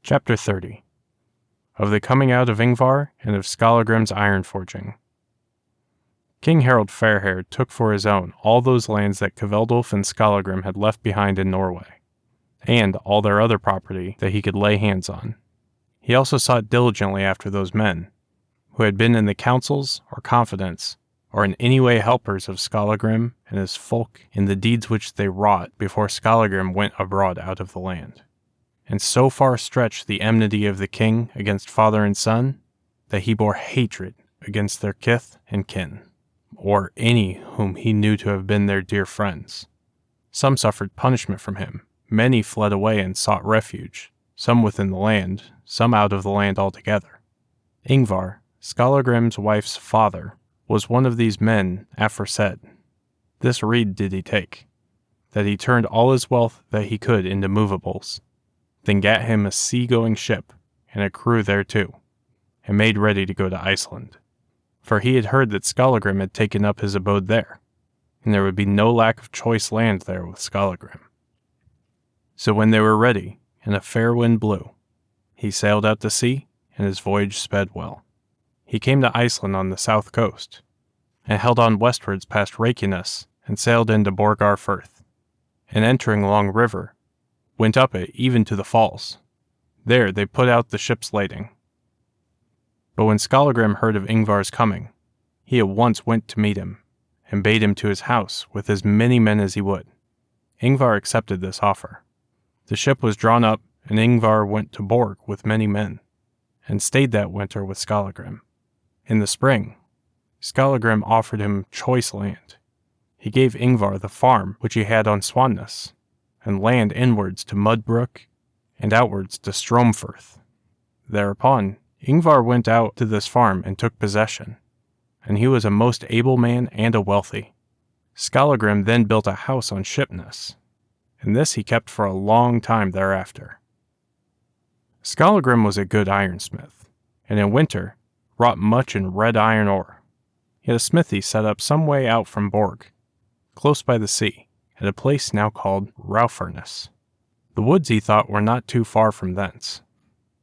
Chapter 30. Of the coming out of Yngvar and of Skallagrim's iron forging. King Harald Fairhair took for his own all those lands that Kveldulf and Skallagrim had left behind in Norway, and all their other property that he could lay hands on. He also sought diligently after those men, who had been in the councils or confidence, or in any way helpers of Skallagrim and his folk in the deeds which they wrought before Skallagrim went abroad out of the land. And so far stretched the enmity of the king against father and son, that he bore hatred against their kith and kin, or any whom he knew to have been their dear friends. Some suffered punishment from him, many fled away and sought refuge, some within the land, some out of the land altogether. Yngvar, Skallagrim's wife's father, was one of these men aforesaid. This rede did he take, that he turned all his wealth that he could into movables, then gat him a sea-going ship, and a crew thereto, and made ready to go to Iceland. For he had heard that Skallagrim had taken up his abode there, and there would be no lack of choice land there with Skallagrim. So when they were ready, and a fair wind blew, he sailed out to sea, and his voyage sped well. He came to Iceland on the south coast, and held on westwards past Reykjanes, and sailed into Borgar Firth, and entering Long River, went up it even to the falls. There they put out the ship's lading. But when Skallagrim heard of Yngvar's coming, he at once went to meet him, and bade him to his house with as many men as he would. Yngvar accepted this offer. The ship was drawn up, and Yngvar went to Borg with many men, and stayed that winter with Skallagrim. In the spring, Skallagrim offered him choice land. He gave Yngvar the farm which he had on Swannes, and land inwards to Mudbrook, and outwards to Stromfirth. Thereupon, Yngvar went out to this farm and took possession, and he was a most able man and a wealthy. Skallagrim then built a house on Shipness, and this he kept for a long time thereafter. Skallagrim was a good ironsmith, and in winter wrought much in red iron ore. He had a smithy set up some way out from Borg, close by the sea, at a place now called Raufurnes. The woods he thought were not too far from thence,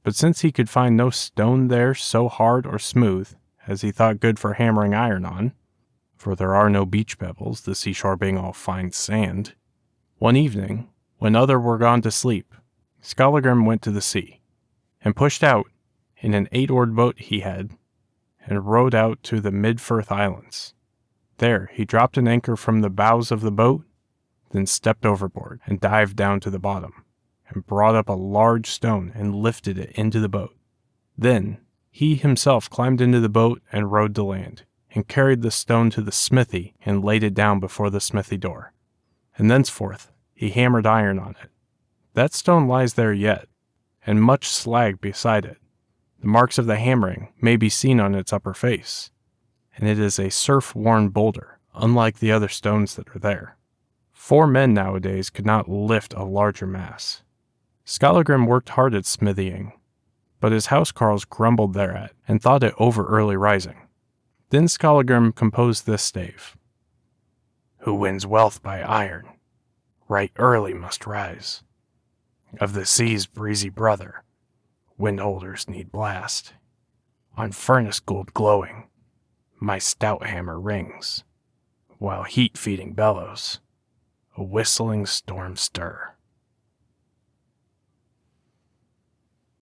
but since he could find no stone there so hard or smooth as he thought good for hammering iron on, for there are no beach pebbles, the seashore being all fine sand, one evening, when other were gone to sleep, Skallagrim went to the sea, and pushed out in an 8-oared boat he had, and rowed out to the Mid-Firth Islands. There he dropped an anchor from the bows of the boat, then stepped overboard and dived down to the bottom, and brought up a large stone and lifted it into the boat. Then he himself climbed into the boat and rowed to land, and carried the stone to the smithy and laid it down before the smithy door. And thenceforth he hammered iron on it. That stone lies there yet, and much slag beside it. The marks of the hammering may be seen on its upper face, and it is a surf-worn boulder, unlike the other stones that are there. 4 men nowadays could not lift a larger mass. Skallagrim worked hard at smithying, but his housecarls grumbled thereat, and thought it over early rising. Then Skallagrim composed this stave: Who wins wealth by iron, right early must rise. Of the sea's breezy brother, windholders need blast. On furnace gold glowing, my stout hammer rings, while heat-feeding bellows a whistling storm stir.